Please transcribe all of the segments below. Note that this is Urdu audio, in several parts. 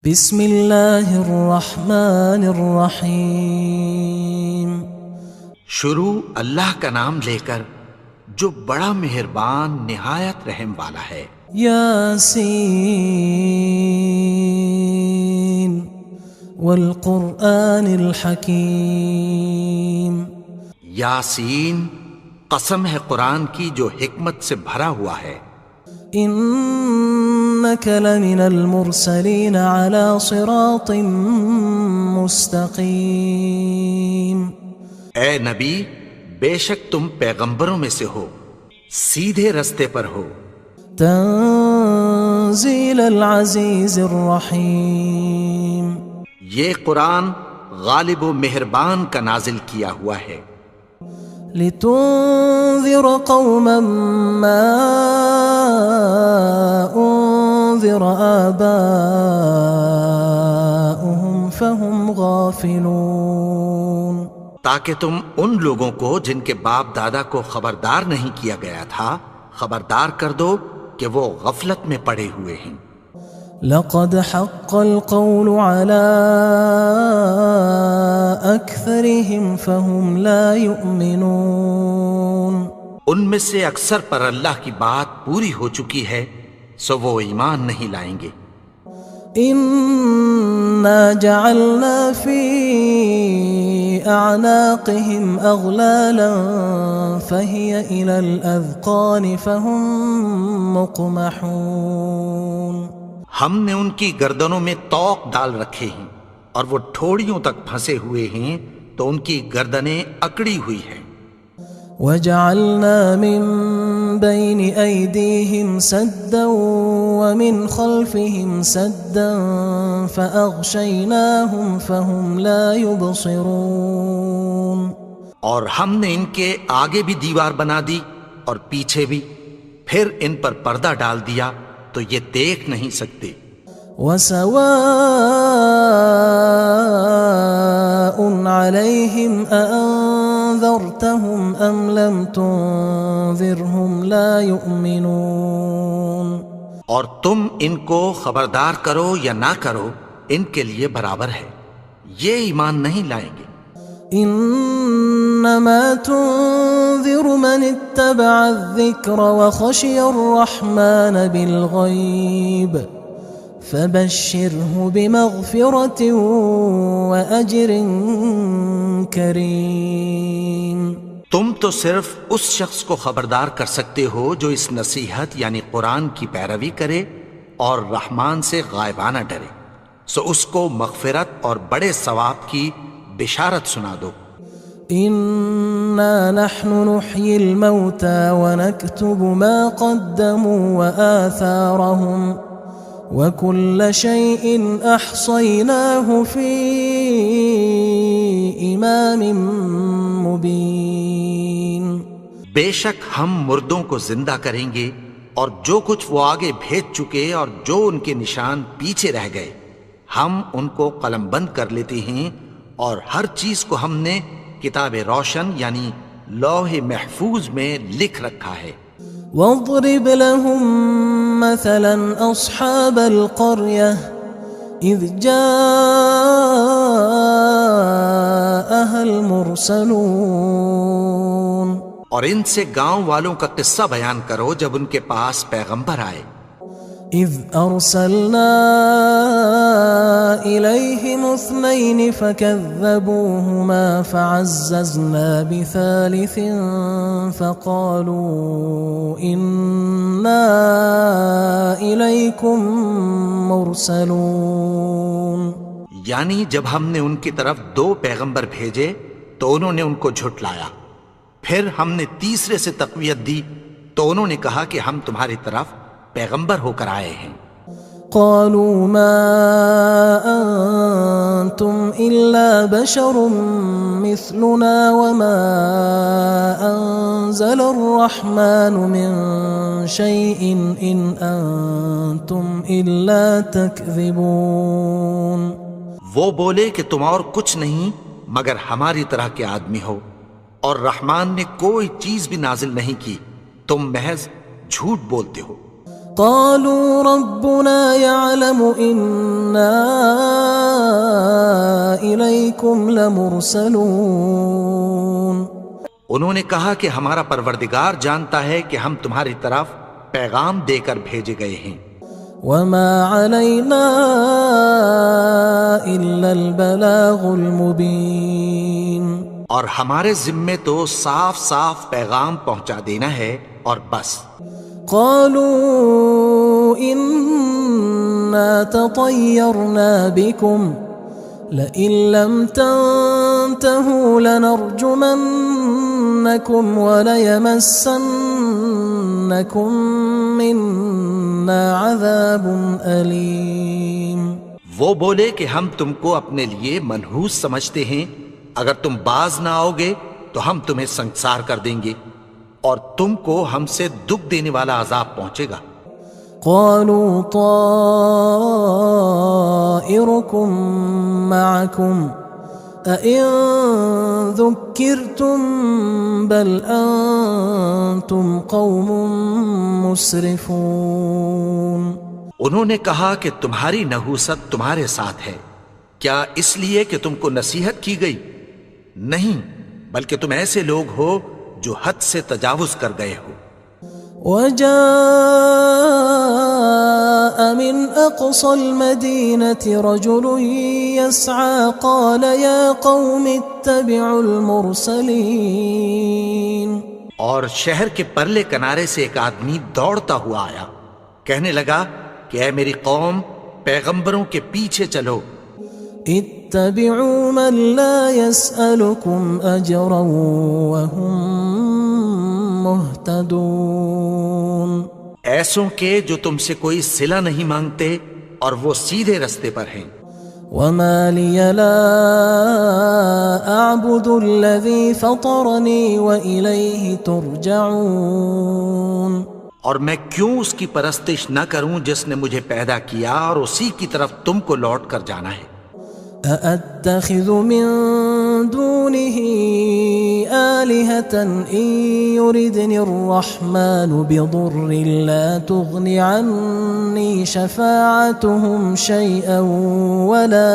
بسم اللہ الرحمن الرحیم۔ شروع اللہ کا نام لے کر جو بڑا مہربان نہایت رحم والا ہے۔ یاسین والقرآن الحکیم۔ یاسین، قسم ہے قرآن کی جو حکمت سے بھرا ہوا ہے۔ انک لمن المرسلین علی صراط مستقیم۔ اے نبی، بے شک تم پیغمبروں میں سے ہو، سیدھے رستے پر ہو۔ تنزیل العزیز الرحیم۔ یہ قرآن غالب و مہربان کا نازل کیا ہوا ہے۔ لتنذر قوما ما انذر آباؤهم فهم غافلون۔ تاکہ تم ان لوگوں کو جن کے باپ دادا کو خبردار نہیں کیا گیا تھا خبردار کر دو کہ وہ غفلت میں پڑے ہوئے ہیں۔ لقد حق القول على أكثرهم فهم لا يؤمنون۔ ان میں سے اکثر پر اللہ کی بات پوری ہو چکی ہے سو وہ ایمان نہیں لائیں گے۔ إنا جعلنا في أعناقهم أغلالا فهي إلى الأذقان فهم مقمحون۔ ہم نے ان کی گردنوں میں طوق ڈال رکھے ہیں اور وہ ٹھوڑیوں تک پھنسے ہوئے ہیں تو ان کی گردنیں اکڑی ہوئی ہیں۔ وجعلنا من بين أيديهم سدا ومن خلفهم سدا فأغشيناهم فهم لا يبصرون۔ اور ہم نے ان کے آگے بھی دیوار بنا دی اور پیچھے بھی، پھر ان پر پردہ ڈال دیا تو یہ دیکھ نہیں سکتے۔ وسواء عليهم أأنذرتهم أم لم تنذرهم لا يؤمنون۔ اور تم ان کو خبردار کرو یا نہ کرو ان کے لیے برابر ہے، یہ ایمان نہیں لائیں گے۔ انما تنذر من اتبع الذکر وخشی الرحمن بالغیب فبشرہ بمغفرۃ واجر کریم۔ تم تو صرف اس شخص کو خبردار کر سکتے ہو جو اس نصیحت یعنی قرآن کی پیروی کرے اور رحمان سے غائبانہ ڈرے، سو اس کو مغفرت اور بڑے ثواب کی بشارت سنا دو۔ انا نحن نحيي الموتى ونكتب ما قدموا وآثارهم وكل شيء احصيناه في امام مبين۔ بے شک ہم مردوں کو زندہ کریں گے اور جو کچھ وہ آگے بھیج چکے اور جو ان کے نشان پیچھے رہ گئے ہم ان کو قلم بند کر لیتے ہیں، اور ہر چیز کو ہم نے کتاب روشن یعنی لوح محفوظ میں لکھ رکھا ہے۔ واضرب لهم مثلا اصحاب القرية اذ جاءها المرسلون۔ اور ان سے گاؤں والوں کا قصہ بیان کرو جب ان کے پاس پیغمبر آئے۔ اذ ارسلنا الیہم اثنین فکذبوہما فعززنا بثالث فقالوا انا الیکم مرسلون۔ یعنی جب ہم نے ان کی طرف 2 پیغمبر بھیجے تو انہوں نے ان کو جھٹلایا، پھر ہم نے تیسرے سے تقویت دی تو انہوں نے کہا کہ ہم تمہاری طرف پیغمبر ہو کر آئے ہیں۔ قالوا ما انتم الا بشر مثلنا وما انزل الرحمن من شيء ان انتم الا تكذبون۔ وہ بولے کہ تم اور کچھ نہیں مگر ہماری طرح کے آدمی ہو، اور رحمان نے کوئی چیز بھی نازل نہیں کی، تم محض جھوٹ بولتے ہو۔ قالوا ربنا يعلم إنا إليكم لمرسلون. انہوں نے کہا کہ ہمارا پروردگار جانتا ہے کہ ہم تمہاری طرف پیغام دے کر بھیجے گئے ہیں. وما علينا إلا البلاغ المبين. اور ہمارے ذمے تو صاف صاف پیغام پہنچا دینا ہے اور بس. قالوا إنا تطيرنا بكم لئن لم تنتهوا لنرجمنكم وليمسنكم منا عذاب أليم. وہ بولے کہ ہم تم کو اپنے لیے منحوس سمجھتے ہیں، اگر تم باز نہ آؤ گے تو ہم تمہیں سنگسار کر دیں گے اور تم کو ہم سے دکھ دینے والا عذاب پہنچے گا. قالوا طائركم معكم أئن ذكرتم بل أنتم قوم مسرفون. انہوں نے کہا کہ تمہاری نحوست تمہارے ساتھ ہے، کیا اس لیے کہ تم کو نصیحت کی گئی؟ نہیں، بلکہ تم ایسے لوگ ہو جو حد سے تجاوز کر گئے ہو. وجاء من أقصى المدينة رجل يسعى قال يا قوم اتبعوا المرسلين. اور شہر کے پرلے کنارے سے ایک آدمی دوڑتا ہوا آیا، کہنے لگا کہ اے میری قوم، پیغمبروں کے پیچھے چلو. اتبعوا من لا يسألكم أجرا وهم مهتدون. ایسوں کے جو تم سے کوئی صلہ نہیں مانگتے اور وہ سیدھے رستے پر ہیں. وما لي لا أعبد الذي فطرني وإليه ترجعون. اور میں کیوں اس کی پرستش نہ کروں جس نے مجھے پیدا کیا اور اسی کی طرف تم کو لوٹ کر جانا ہے. أأتخذ من دونه آلهة إن يردني الرحمن بضر لا تغن عني شفاعتهم شيئا ولا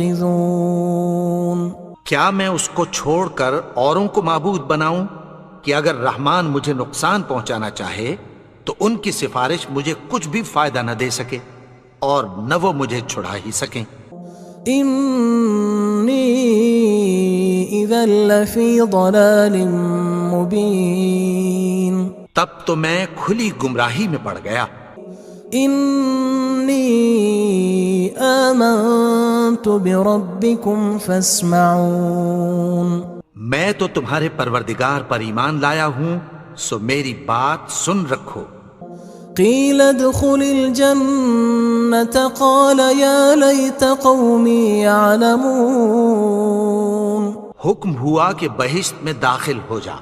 ينقذون. کیا میں اس کو چھوڑ کر اوروں کو معبود بناؤں کہ اگر رحمان مجھے نقصان پہنچانا چاہے تو ان کی سفارش مجھے کچھ بھی فائدہ نہ دے سکے اور نہ وہ مجھے چھڑا ہی سکیں. إني إذا لفي ضلال مبين. تب تو میں کھلی گمراہی میں پڑ گیا. إني آمنت بربكم فاسمعون. میں تو تمہارے پروردگار پر ایمان لایا ہوں، سو میری بات سن رکھو. قيل ادخل الجنة قال يا ليت قومي يعلمون. حکم ہوا کہ بہشت میں داخل ہو جا.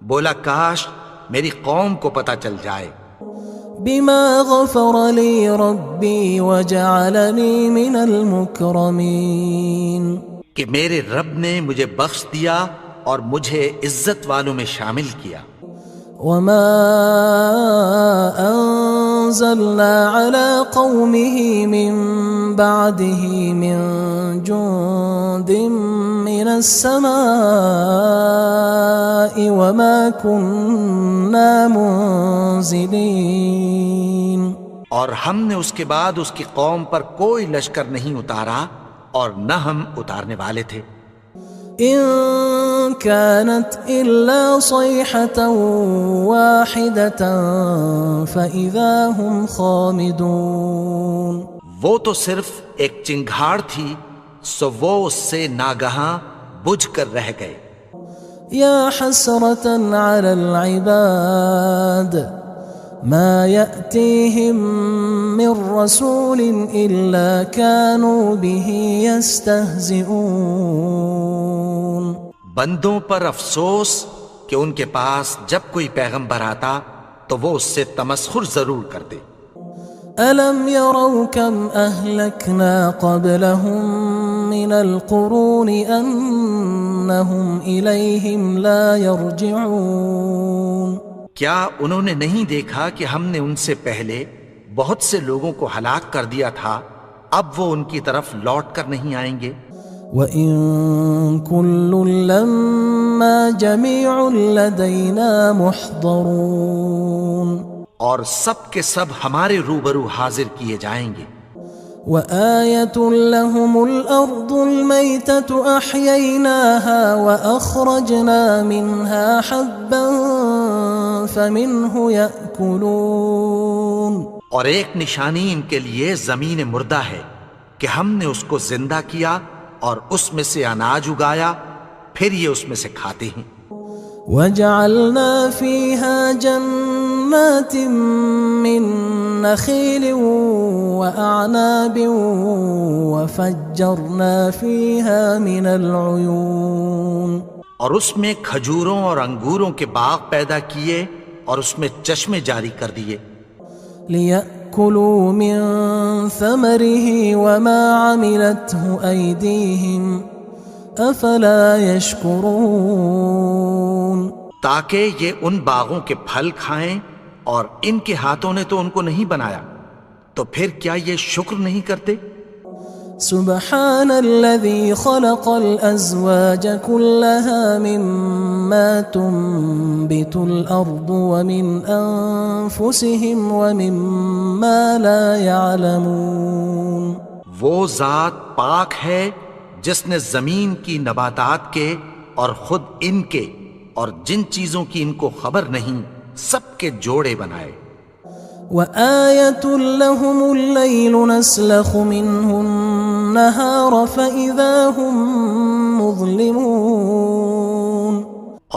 بولا کاش میری قوم کو پتہ چل جائے. بما غفر لي ربي وجعلني من المكرمين. کہ میرے رب نے مجھے بخش دیا اور مجھے عزت والوں میں شامل کیا. وما أنزلنا على قومه من بعده من جند من السماء وما كنا منزلين. اور ہم نے اس کے بعد اس کی قوم پر کوئی لشکر نہیں اتارا اور نہ ہم اتارنے والے تھے. إن كانت إلا صيحة واحدة فإذا هم خامدون. وہ تو صرف ایک چنگھاڑ تھی، سو وہ اس سے ناگہاں بجھ کر رہ گئے. يا حسرة على العباد ما يأتيهم من رسول إلا كانوا به يستهزئون. بندوں پر افسوس کہ ان کے پاس جب کوئی پیغمبر آتا تو وہ اس سے تمسخر ضرور کرتے. ألم يروا كم أهلكنا قبلهم من القرون أنهم إليهم لا يرجعون. کیا انہوں نے نہیں دیکھا کہ ہم نے ان سے پہلے بہت سے لوگوں کو ہلاک کر دیا تھا، اب وہ ان کی طرف لوٹ کر نہیں آئیں گے؟ وَإِن كُلٌّ لَمَّا جَمِيعٌ لَدَيْنَا مُحْضَرُونَ، اور سب کے سب ہمارے روبرو حاضر کیے جائیں گے۔ وَآيَةٌ لَهُمُ الْأَرْضُ الْمَيْتَةُ أَحْيَيْنَاهَا وَأَخْرَجْنَا مِنْهَا حَبًّا فَمِنْهُ يَأْكُلُونَ، اور ایک نشانی ان کے لیے زمین مردہ ہے کہ ہم نے اس کو زندہ کیا اور اس میں سے اناج اگایا، پھر یہ اس میں سے کھاتے ہیں۔ وَجَعَلْنَا فِيهَا جَنَّاتٍ مِّن نَخِيلٍ وَأَعْنَابٍ وَفَجَّرْنَا فِيهَا مِنَ الْعُيُونِ، اور اس میں کھجوروں اور انگوروں کے باغ پیدا کیے اور اس میں چشمے جاری کر دیے، لِيَأْكُلُوا مِن ثَمَرِهِ وَمَا عَمِلَتْهُ أَيْدِيهِمْ أَفَلَا يَشْكُرُونَ، تاکہ یہ ان باغوں کے پھل کھائیں، اور ان کے ہاتھوں نے تو ان کو نہیں بنایا، تو پھر کیا یہ شکر نہیں کرتے؟ سبحان الذي خلق الأزواج كلها مما تنبت الأرض ومن أنفسهم ومما لا يعلمون، وہ ذات پاک ہے جس نے زمین کی نباتات کے اور خود ان کے اور جن چیزوں کی ان کو خبر نہیں سب کے جوڑے بنائے۔ وآية لهم الليل نسلخ منه النهار فإذا هم مظلمون،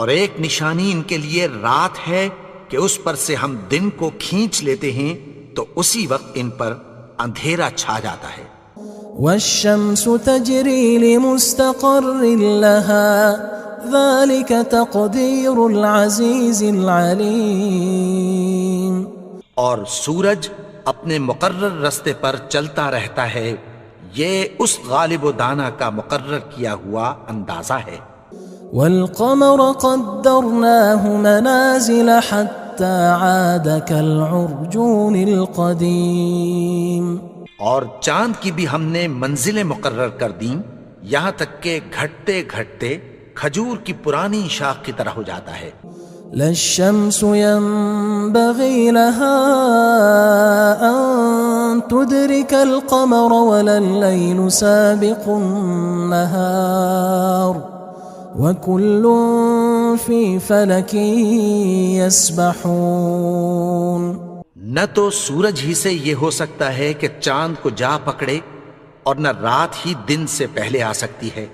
اور ایک نشانی ان کے لیے رات ہے کہ اس پر سے ہم دن کو کھینچ لیتے ہیں تو اسی وقت ان پر اندھیرا چھا جاتا ہے۔ والشمس تجري لمستقر لها ذلك تقدير العزيز العليم، اور سورج اپنے مقرر رستے پر چلتا رہتا ہے، یہ اس غالب و دانا کا مقرر کیا ہوا اندازہ ہے۔ والقمر قدرناه منازل حتى عاد كالعرجون القديم، اور چاند کی بھی ہم نے منزلیں مقرر کر دیں، یہاں تک کہ گھٹتے گھٹتے کھجور کی پرانی شاخ کی طرح ہو جاتا ہے۔ لا الشمس ينبغي لها أن تدرك القمر ولا الليل سابق النهار وكل في فلك يسبحون، نہ تو سورج ہی سے یہ ہو سکتا ہے کہ چاند کو جا پکڑے، اور نہ رات ہی دن سے پہلے آ سکتی ہے،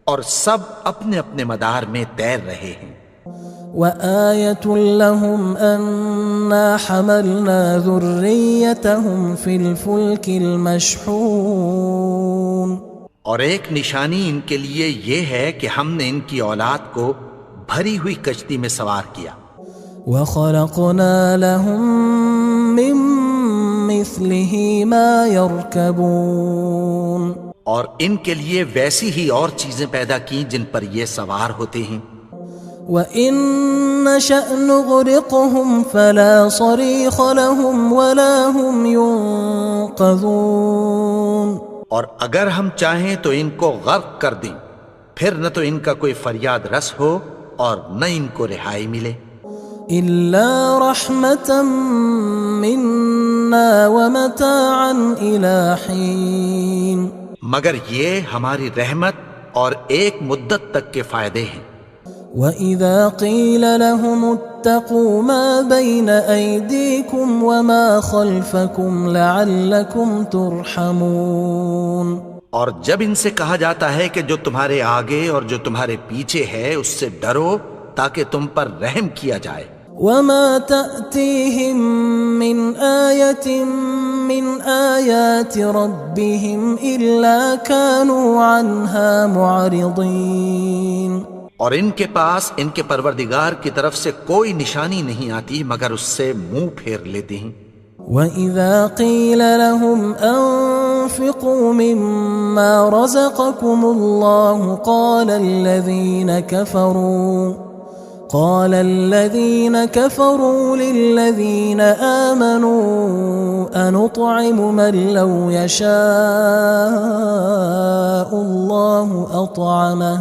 اور سب اپنے اپنے مدار میں تیر رہے ہیں۔ وآية لهم أنا حملنا ذريتهم في الفلك المشحون، اور ایک نشانی ان کے لیے یہ ہے کہ ہم نے ان کی اولاد کو بھری ہوئی کشتی میں سوار کیا۔ وخلقنا لهم من مثله ما يركبون، اور ان کے لیے ویسی ہی اور چیزیں پیدا کی جن پر یہ سوار ہوتے ہیں۔ وَإِن نَّشَأْ نُغْرِقْهُمْ فَلَا صَرِيخَ لَهُمْ وَلَا هُمْ يُنقَذُونَ، اور اگر ہم چاہیں تو ان کو غرق کر دیں، پھر نہ تو ان کا کوئی فریاد رس ہو اور نہ ان کو رہائی ملے۔ إِلَّا رَحْمَةً مِنَّا وَمَتَاعًا إِلَى حِينٍ، مگر یہ ہماری رحمت اور ایک مدت تک کے فائدے ہیں۔ وَإِذَا قِيلَ لَهُمُ اتَّقُوا مَا بَيْنَ أَيْدِيكُمْ وَمَا خَلْفَكُمْ لَعَلَّكُمْ تُرْحَمُونَ، اور جب ان سے کہا جاتا ہے کہ جو تمہارے آگے اور جو تمہارے پیچھے ہے اس سے ڈرو تاکہ تم پر رحم کیا جائے۔ وَمَا تَأْتِيهِم مِّنْ آيَةٍ مِّنْ آيَاتِ رَبِّهِمْ إِلَّا كَانُوا عَنْهَا مُعْرِضِينَ، اور ان کے پاس ان کے پروردگار کی طرف سے کوئی نشانی نہیں آتی مگر اس سے منہ پھیر لیتے ہیں۔ وَإِذَا قِيلَ لَهُمْ أَنفِقُوا مِمَّا رَزَقَكُمُ اللَّهُ قال الذين كفروا للذين آمنوا أنطعم من لو يشاء الله أطعمه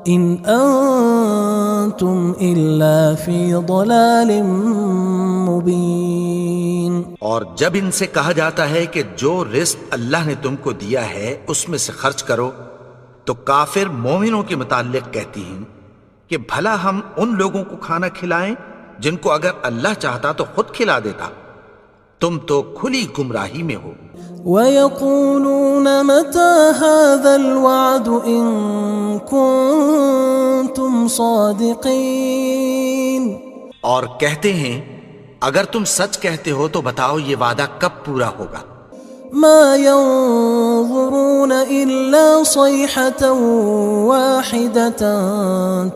إن أنتم إلا في ضلال مبين. اور جب ان سے کہا جاتا ہے کہ جو رزق اللہ نے تم کو دیا ہے اس میں سے خرچ کرو، تو کافر مومنوں کے متعلق کہتی ہیں کہ بھلا ہم ان لوگوں کو کھانا کھلائیں جن کو اگر اللہ چاہتا تو خود کھلا دیتا. تم تو کھلی گمراہی میں ہو. وَيَقُولُونَ مَتَى هَذَا الْوَعْدُ إِن كُنتُمْ صَادِقِينَ. اور کہتے ہیں اگر تم سچ کہتے ہو تو بتاؤ یہ وعدہ کب پورا ہوگا. مَا يَنظُرُونَ إِلَّا صَيْحَةً وَاحِدَةً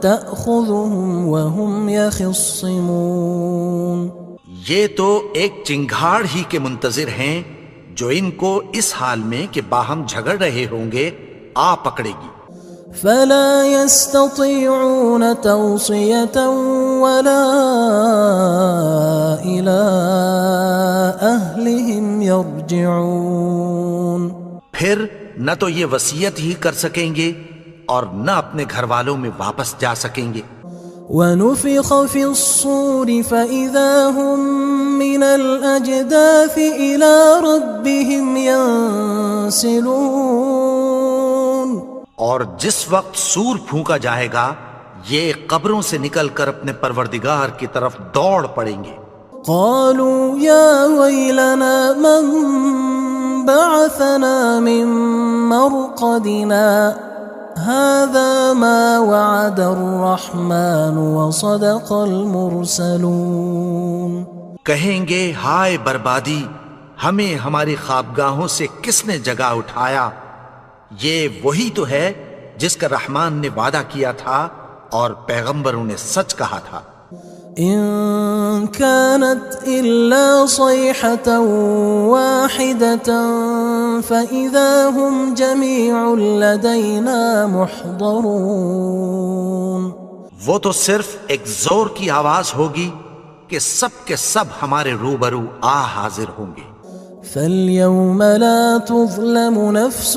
تَأْخُذُهُمْ وَهُمْ يَخِصِّمُونَ. یہ تو ایک چنگھاڑ ہی کے منتظر ہیں جو ان کو اس حال میں کہ باہم جھگڑ رہے ہوں گے آ پکڑے گی. فلا يستطيعون توصية ولا إلى أهلهم يرجعون. پھر نہ تو یہ وصیت ہی کر سکیں گے اور نہ اپنے گھر والوں میں واپس جا سکیں گے. ونفخ في الصور فإذا هم من الأجداث إلى ربهم ينسلون. اور جس وقت سور پھونکا جائے گا یہ قبروں سے نکل کر اپنے پروردگار کی طرف دوڑ پڑیں گے. قالوا يا ويلنا من بعثنا من مرقدنا هذا ما وعد الرحمن وصدق المرسلون. کہیں گے ہائے بربادی، ہمیں ہماری خوابگاہوں سے کس نے جگا اٹھایا. یہ وہی تو ہے جس کا رحمان نے وعدہ کیا تھا اور پیغمبروں نے سچ کہا تھا. إن كانت إلا صيحة واحدة فإذا هم جميع لدينا محضرون. وہ تو صرف ایک زور کی آواز ہوگی کہ سب کے سب ہمارے روبرو آ حاضر ہوں گے. فاليوم لا تظلم نفس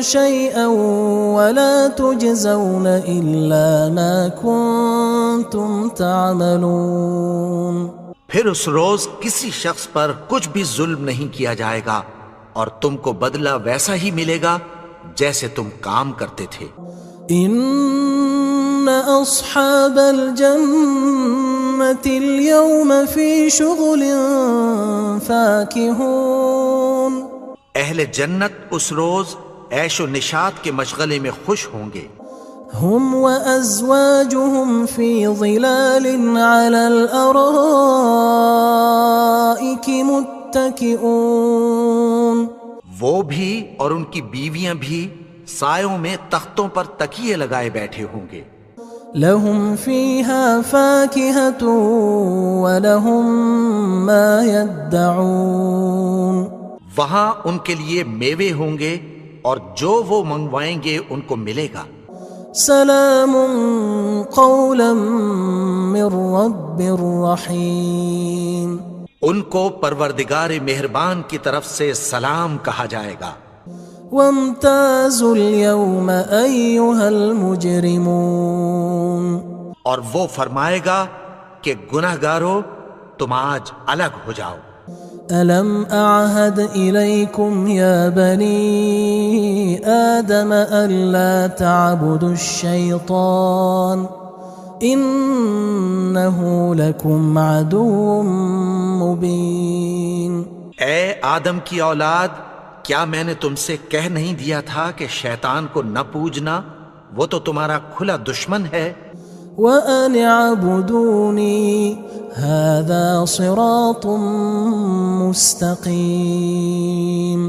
شيئا ولا تجزون إلا ما كنتم تعملون. پھر اس روز کسی شخص پر کچھ بھی ظلم نہیں کیا جائے گا اور تم کو بدلہ ویسا ہی ملے گا جیسے تم کام کرتے تھے. إن أصحاب الجنة اليوم في شغل فاكهون. اہل جنت اس روز عیش و نشاط کے مشغلے میں خوش ہوں گے. هم وأزواجهم في ظلال على الأرائك متكئون. وہ بھی اور ان کی بیویاں بھی سایوں میں تختوں پر تکیے لگائے بیٹھے ہوں گے. لهم فيها فاكهة ولهم ما يدعون. وہاں ان کے لیے میوے ہوں گے اور جو وہ منگوائیں گے ان کو ملے گا. سلام قولا من رب رحیم. ان کو پروردگار مہربان کی طرف سے سلام کہا جائے گا. وامتازوا اليوم أيها المجرمون. اور وہ فرمائے گا کہ گناہگارو تم آج الگ ہو جاؤ. ألم أعهد إليكم يا بني آدم ألا تعبدوا الشيطان إنه لكم عدو مبين. اے آدم کی اولاد، کیا میں نے تم سے کہہ نہیں دیا تھا کہ شیطان کو نہ پوجنا، وہ تو تمہارا کھلا دشمن ہے. وَأَنِ اعْبُدُونِي هَذَا صِرَاطٌ مُسْتَقِيمٌ.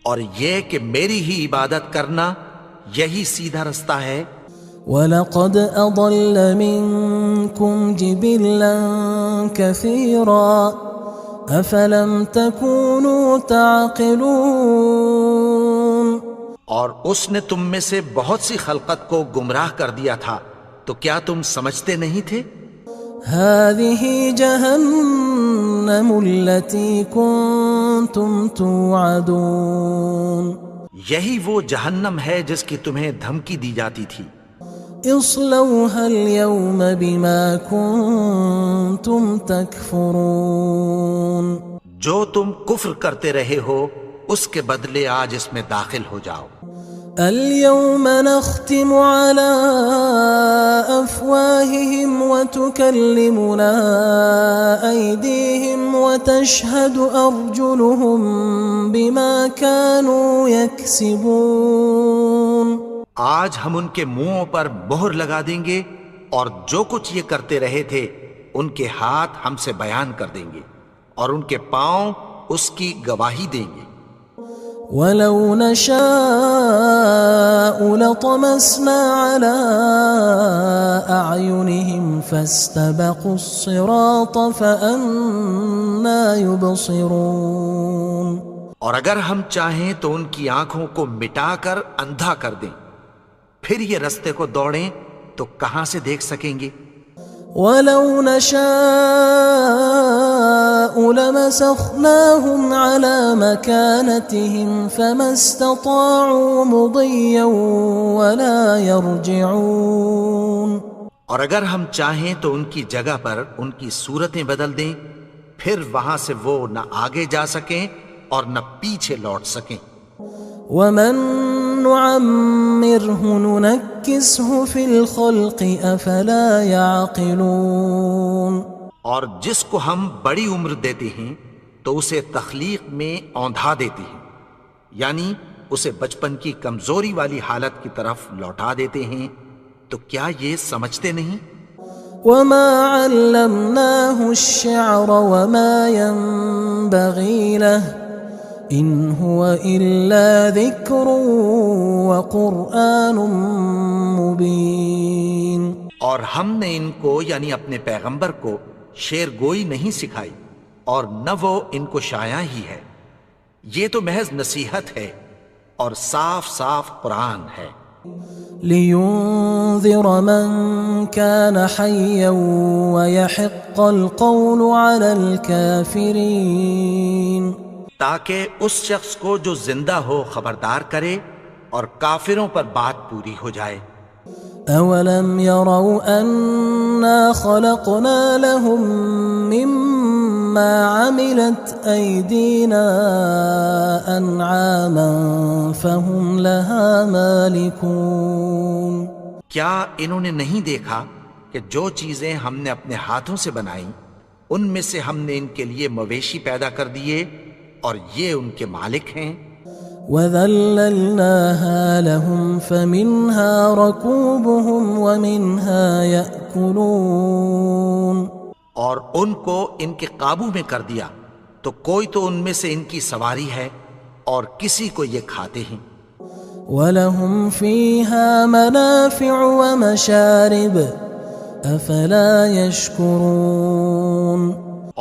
اور یہ کہ میری ہی عبادت کرنا یہی سیدھا رستہ ہے. وَلَقَدْ أَضَلَّ مِنْكُمْ جِبِلًّا كَثِيرًا أَفَلَمْ تَكُونُوا تَعْقِلُونَ. اور اس نے تم میں سے بہت سی خلقت کو گمراہ کر دیا تھا، تو کیا تم سمجھتے نہیں تھے؟ هذه جهنم التي كنتم توعدون یہی وہ جہنم ہے جس کی تمہیں دھمکی دی جاتی تھی۔ اصلوها اليوم بما كنتم تكفرون جو تم کفر کرتے رہے ہو اس کے بدلے آج اس میں داخل ہو جاؤ۔ اليوم نختم على أفواههم وتكلمنا أيديهم وتشهد أرجلهم بما كانوا يكسبون آج ہم ان کے منہوں پر مہر لگا دیں گے اور جو کچھ یہ کرتے رہے تھے ان کے ہاتھ ہم سے بیان کر دیں گے اور ان کے پاؤں اس کی گواہی دیں گے۔ ولو نشاء لطمسنا على أعينهم فاستبقوا الصراط فأنى يبصرون اور اگر ہم چاہیں تو ان کی آنکھوں کو مٹا کر اندھا کر دیں، پھر یہ رستے کو دوڑیں تو کہاں سے دیکھ سکیں گے؟ ولو نشاء لمسخناهم على مكانتهم فما استطاعوا مضيا ولا يرجعون اور اگر ہم چاہیں تو ان کی جگہ پر ان کی صورتیں بدل دیں، پھر وہاں سے وہ نہ آگے جا سکیں اور نہ پیچھے لوٹ سکیں۔ ومن نعمره ننكسه في الخلق افلا يعقلون اور جس کو ہم بڑی عمر دیتے ہیں تو اسے تخلیق میں اوندھا دیتے ہیں، یعنی اسے بچپن کی کمزوری والی حالت کی طرف لوٹا دیتے ہیں، تو کیا یہ سمجھتے نہیں؟ وما علمناه الشعر وما ينبغي له ان هو الا ذکر وقرآن مبین اور ہم نے ان کو یعنی اپنے پیغمبر کو شعر گوئی نہیں سکھائی اور نہ وہ ان کو شایع ہی ہے، یہ تو محض نصیحت ہے اور صاف صاف قرآن ہے۔ لينذر من كان حيا ويحق القول على الكافرين تاکہ اس شخص کو جو زندہ ہو خبردار کرے اور کافروں پر بات پوری ہو جائے۔ اولم يروا انا خلقنا لهم مما عملت ايدينا انعاما فهم لها مالكون کیا انہوں نے نہیں دیکھا کہ جو چیزیں ہم نے اپنے ہاتھوں سے بنائیں ان میں سے ہم نے ان کے لیے مویشی پیدا کر دیے اور یہ ان کے مالک ہیں۔ وَذَلَّلْنَاهَا لَهُمْ فَمِنْهَا رَكُوبُهُمْ وَمِنْهَا يَأْكُلُونَ اور ان کو ان کے قابو میں کر دیا تو کوئی تو ان میں سے ان کی سواری ہے اور کسی کو یہ کھاتے ہیں۔ وَلَهُمْ فِيهَا مَنَافِعُ وَمَشَارِبُ أَفَلَا يَشْكُرُونَ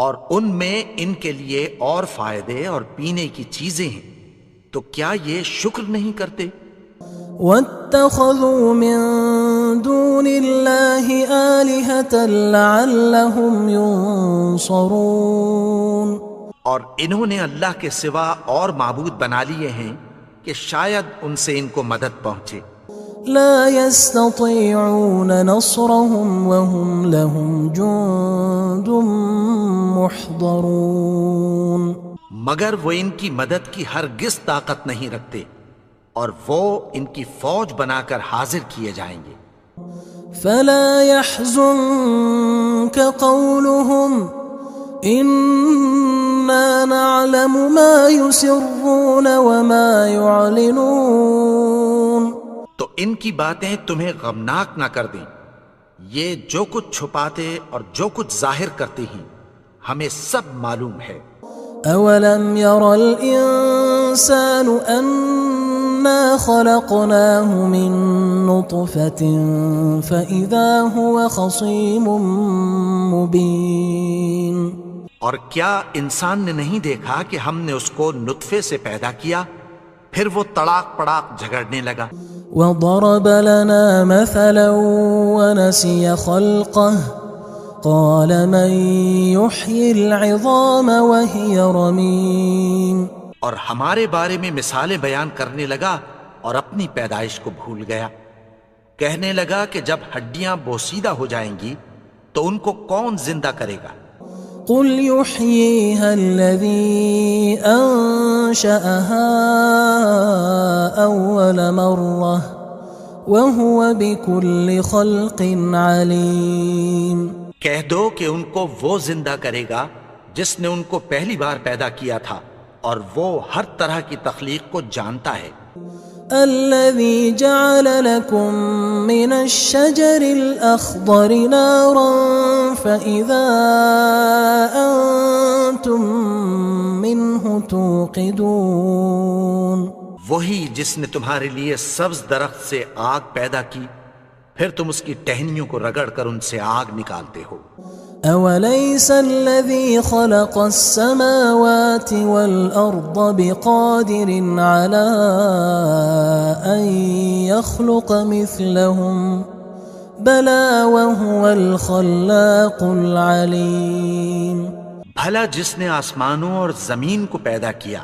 اور ان میں ان کے لیے اور فائدے اور پینے کی چیزیں ہیں، تو کیا یہ شکر نہیں کرتے؟ وَاتَّخَذُوا مِن دُونِ اللَّهِ آلِهَةً لَعَلَّهُمْ يُنصَرُونَ اور انہوں نے اللہ کے سوا اور معبود بنا لیے ہیں کہ شاید ان سے ان کو مدد پہنچے۔ لا يستطيعون نصرهم وهم لهم جند محضرون مگر وہ ان کی مدد کی ہرگز طاقت نہیں رکھتے اور وہ ان کی فوج بنا کر حاضر کیے جائیں گے۔ فلا يحزنك قولهم إنا نعلم ما يسرون وما يعلنون تو ان کی باتیں تمہیں غمناک نہ کر دیں، یہ جو کچھ چھپاتے اور جو کچھ ظاہر کرتے ہیں ہمیں سب معلوم ہے۔ اولم ير الانسان انا خلقناه من نطفة فاذا هو خصيم مبين اور کیا انسان نے نہیں دیکھا کہ ہم نے اس کو نطفے سے پیدا کیا، پھر وہ تڑاک پڑاک جھگڑنے لگا۔ وضرب لنا مثلا ونسي خلقه قال من يحيي العظام وهي رميم اور ہمارے بارے میں مثالیں بیان کرنے لگا اور اپنی پیدائش کو بھول گیا. کہنے لگا کہ جب ہڈیاں بوسیدہ ہو جائیں گی تو ان کو کون زندہ کرے گا؟ قل يحييها الذي أنشأها أول مرة وهو بكل خلق عليم. کہہ دو کہ ان کو وہ زندہ کرے گا جس نے ان کو پہلی بار پیدا کیا تھا اور وہ ہر طرح کی تخلیق کو جانتا ہے. الذي جعل لكم من الشجر الأخضر نارا فإذا أنتم منه توقدون. وہی جس نے تمہارے لیے سبز درخت سے آگ پیدا کی پھر تم اس کی ٹہنیوں کو رگڑ کر ان سے آگ نکالتے ہو. أوليس الذي خلق السماوات والأرض بقادر على أن يخلق مثلهم بلى وهو الخلاق العليم. بھلا جس نے آسمانوں اور زمین کو پیدا کیا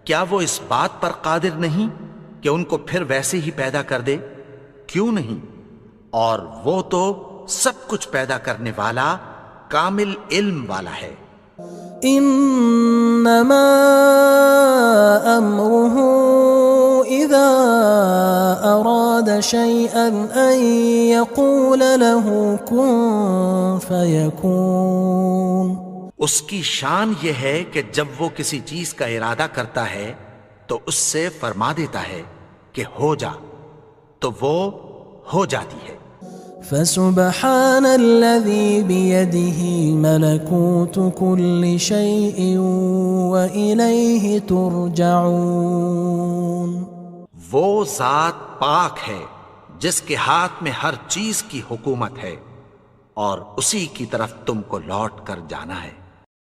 کیا وہ اس بات پر قادر نہیں کہ ان کو پھر ویسے ہی پیدا کر دے؟ کیوں نہیں؟ اور وہ تو سب کچھ پیدا کرنے والا کامل علم والا ہے. انما امره اذا اراد شيئا ان يقول له كن فيكون. اس کی شان یہ ہے کہ جب وہ کسی چیز کا ارادہ کرتا ہے تو اس سے فرما دیتا ہے کہ ہو جا تو وہ ہو جاتی ہے. فسبحان الذي بيده ملكوت كل شيء وإليه ترجعون. وہ ذات پاک ہے جس کے ہاتھ میں ہر چیز کی حکومت ہے اور اسی کی طرف تم کو لوٹ کر جانا ہے.